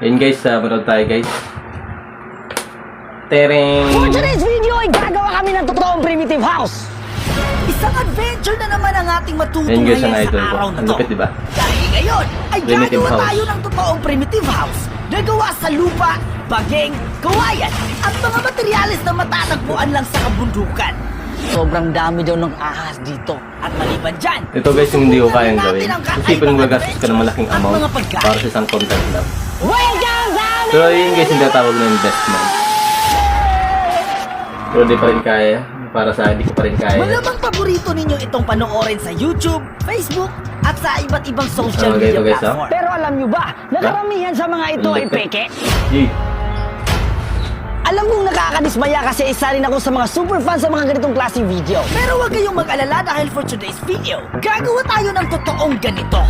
Yun guys, manood tayo guys. Tereng! For today's video ay gagawa kami ng totoong primitive house. Isang adventure na naman ang ating Yun guys, ang matutunghayan idol sa ko. araw Ang na to. lupit, diba? Dahil ngayon ay Primitive gagawa house. tayo ng totoong primitive house na gawa sa lupa, bageng, kawayan at mga materyales na matatagpuan lang sa kabundukan. Sobrang dami daw ng ahas dito. At maliban dyan, Ito guys, yung hindi ko kayang natin gawin. ang kakaibang Isipin mo gagastos ka ng malaking at amount mga pagkain. para sa isang content lang. Welcome sa Pero yun guys, hindi tawag na investment. Pero di pa rin kaya. Para sa akin, di ko pa rin kaya. Malamang paborito ninyo itong panoorin sa YouTube, Facebook, at sa iba't ibang social Okay, media ito guys, platform. Pero alam nyo ba, na karamihan sa mga ito ay peke? Yee. Alam kong nakakadismaya kasi isa rin ako sa mga super fans sa mga ganitong klaseng video. Pero huwag kayong mag-alala dahil for today's video, gagawa tayo ng totoong ganito.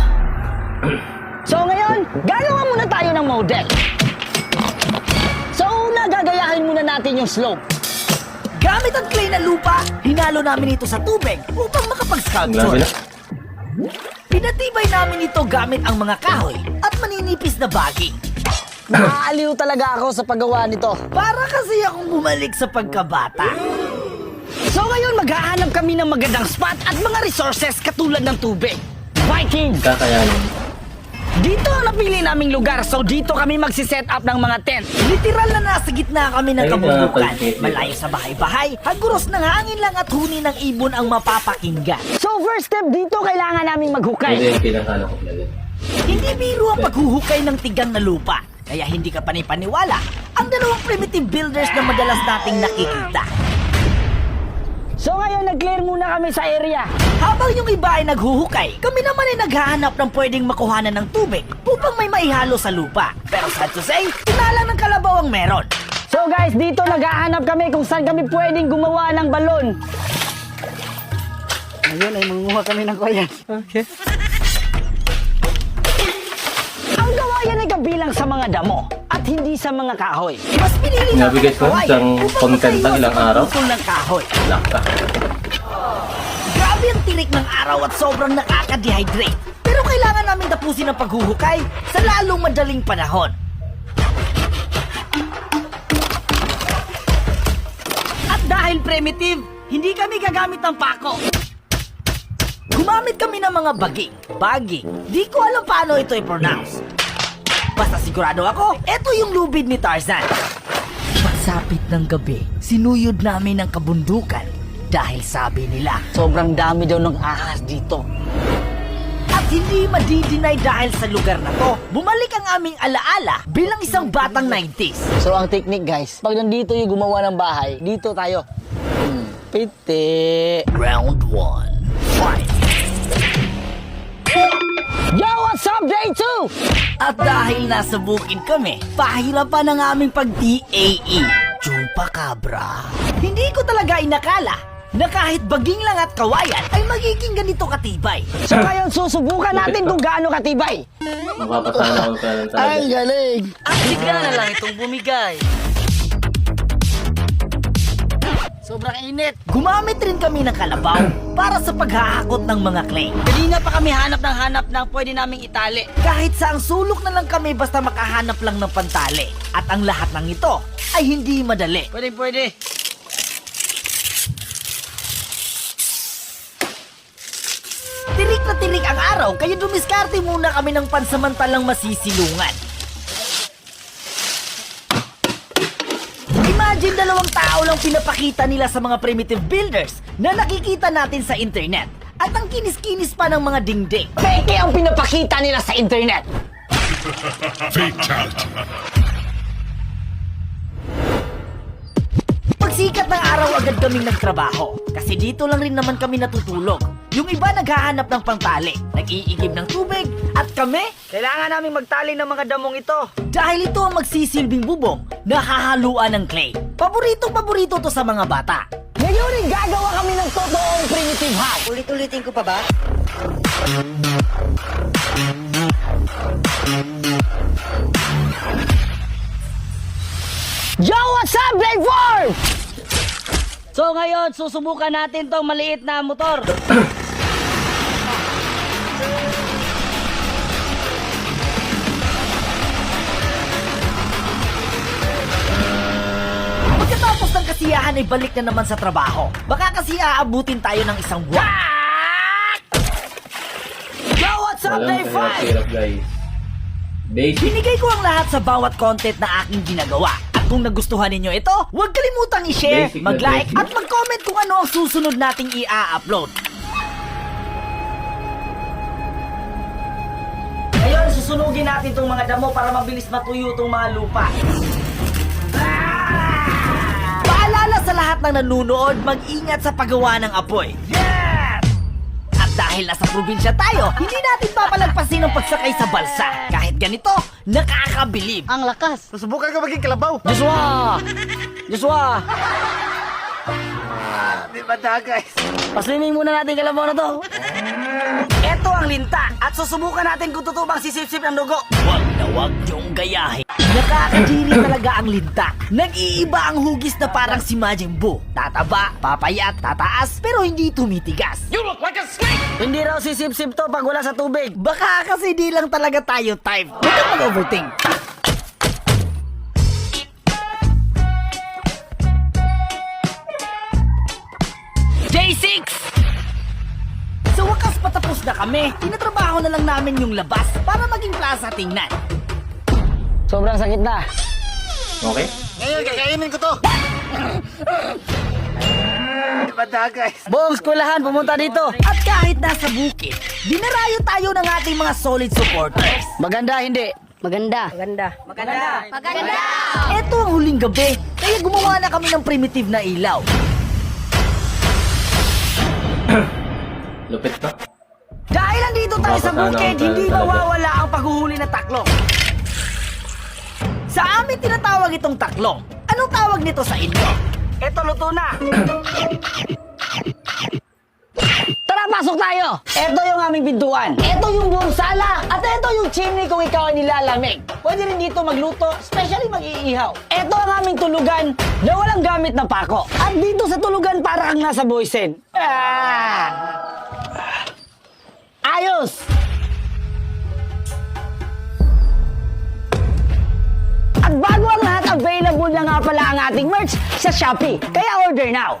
So ngayon, gagawa muna tayo ng model. So una, gagayahin muna natin yung slope. Gamit ang clay na lupa, hinalo namin ito sa tubig upang Grabe makapag-sculpture. na. Pinatibay namin ito gamit ang mga kahoy at maninipis na baging. Naaaliw talaga ako sa paggawa nito. Para kasi akong bumalik sa pagkabata. So ngayon maghahanap kami ng magandang spot at mga resources katulad ng tubig. Vikings! Kakayanin. Dito ang napili naming lugar, so dito kami magsiset up ng mga tent. Literal na nasa gitna kami ng Ayun, kabundukan. pag-sit. Malayo sa bahay-bahay, haguros ng hangin lang at huni ng ibon ang mapapakinggan. So first step dito, kailangan naming Ito maghukay. yung pinakano ko na yun. Hindi biro ang paghuhukay ng tigang na lupa. Kaya hindi ka panipaniwala ang dalawang primitive builders na madalas nating nakikita. So ngayon, nag-clear muna kami sa area. Habang yung iba ay naghuhukay, kami naman ay naghahanap ng pwedeng makuhanan ng tubig upang may maihalo sa lupa. Pero sad to say, tinalang ng kalabaw ang meron. So guys, dito naghahanap kami kung saan kami pwedeng gumawa ng balon. Ngayon ay manguha kami ng kuyan. Okay. Ang gawayan ay kabilang sa mga damo at hindi sa mga kahoy. Mas pinili Grabe guys, no? kawayan Isang upang content lang, makaiwas ilang sa araw. pagputol ng kahoy. Laka. Grabe ang tirik ng araw at sobrang nakaka-dehydrate. Pero kailangan namin tapusin ang paghuhukay sa lalong madaling panahon. At dahil primitive, hindi kami gagamit ng pako. Gumamit kami ng mga baging. Di ko alam paano ito i-pronounce. Basta sigurado ako, eto yung lubid ni Tarzan. Pagsapit ng gabi, sinuyod namin ang kabundukan dahil sabi nila, sobrang dami daw ng ahas dito. At hindi madidinay dahil sa lugar na to, bumalik ang aming alaala bilang isang batang 90s. So ang technique guys, pag nandito yung gumawa ng bahay, dito tayo. Piti. Round 1. Fight! Yo, what's up, Day 2? At dahil nasa bukid kami, pahirapan ang aming pag-DAE. Chupacabra. Hindi ko talaga inakala na kahit baging lang at kawayan ay magiging ganito katibay. So ngayon susubukan natin kung gaano katibay. Mapapasana ko ka lang talaga. galing! At bigla na lang itong bumigay. Sobrang init. Gumamit rin kami ng kalabaw para sa paghahakot ng mga clay. Kanina pa kami hanap ng pwede naming itali. Kahit saang sulok na lang kami basta makahanap lang ng pantali. At ang lahat ng ito ay hindi madali. Pwede. Tirik na tirik ang araw kaya dumiskarte muna kami ng pansamantalang masisilungan. Imagine 2 tao lang pinapakita nila sa mga primitive builders na nakikita natin sa internet. At ang kinis-kinis pa ng mga dingding. Peke ang pinapakita nila sa internet. Fatality. Pagsikat ng araw agad kaming nagtrabaho. Kasi dito lang rin naman kami natutulog. Yung iba naghahanap ng pangtali, nag-iigib ng tubig, at kami, kailangan namin magtali ng mga damong ito. Dahil ito ang magsisilbing bubong na hahaluan ng clay. Paborito to sa mga bata. Ngayon rin gagawa kami ng totoong primitive house. Ulit-ulitin ko pa ba? Yo, what's up, Day 4? So ngayon, susubukan natin tong maliit na motor. kasiyahan ay balik na naman sa trabaho. Baka kasi aabutin tayo ng isang buwan. Yo, what's up, Walang Day 5? kahirap, guys. Basic. Binigay ko ang lahat sa bawat content na aking ginagawa. At kung nagustuhan ninyo ito, huwag kalimutang i-share, Basic na mag-like, basic. at mag-comment kung ano ang susunod nating i-upload. Ngayon, susunugin natin itong mga damo para mabilis matuyo itong mga lupa. Paalala sa lahat ng nanunood, mag-ingat sa paggawa ng apoy. At dahil nasa probinsya tayo, hindi natin papalagpasin ang pagsakay sa balsa. Kahit ganito, nakakabilib. Ang lakas. Susubukan ka maging kalabaw. Joshua! Joshua! Di ba da, guys? Paslimin muna natin yung kalabaw na to. Ito ang linta at susubukan natin kung tutubang sisip-sip ng dugo. Huwag na huwag niyong gayahin. Nakakadiri talaga ang linta. Nag-iiba ang hugis na parang si Majin Buu. Tataba, papayat, tataas, pero hindi tumitigas. Hindi raw sisip-sip to pag wala sa tubig. Baka kasi di lang talaga tayo type. Huwag kang mag-overthink. J6! Sa wakas patapos na kami, tinatrabaho na lang namin yung labas para maging plaza tingnan. Sobrang sakit na. Okay? Ngayon, kakainin ko to. Di ba da, guys? Buong eskwelahan pumunta dito. At kahit nasa bukid, dinarayo tayo ng ating mga solid supporters. Maganda, hindi. Maganda. Ito ang huling gabi, kaya gumawa na kami ng primitive na ilaw. Lupit pa. Dahil nandito tayo sa bukid, hindi mawawala ang paghuhuli ng taklong. Sa amin tinatawag itong taklong. Anong tawag nito sa inyo? Ito, luto na. Tara, pasok tayo! Ito yung aming pintuan. Ito yung buong sala. At ito yung chimney kung ikaw ay nilalamig. Pwede rin dito magluto, especially mag-iihaw. Ito ang aming tulugan na walang gamit na pako. At dito sa tulugan para kang nasa boysen. Ayos! At bago ang lahat, available na nga pala ang ating merch sa Shopee. Kaya order now!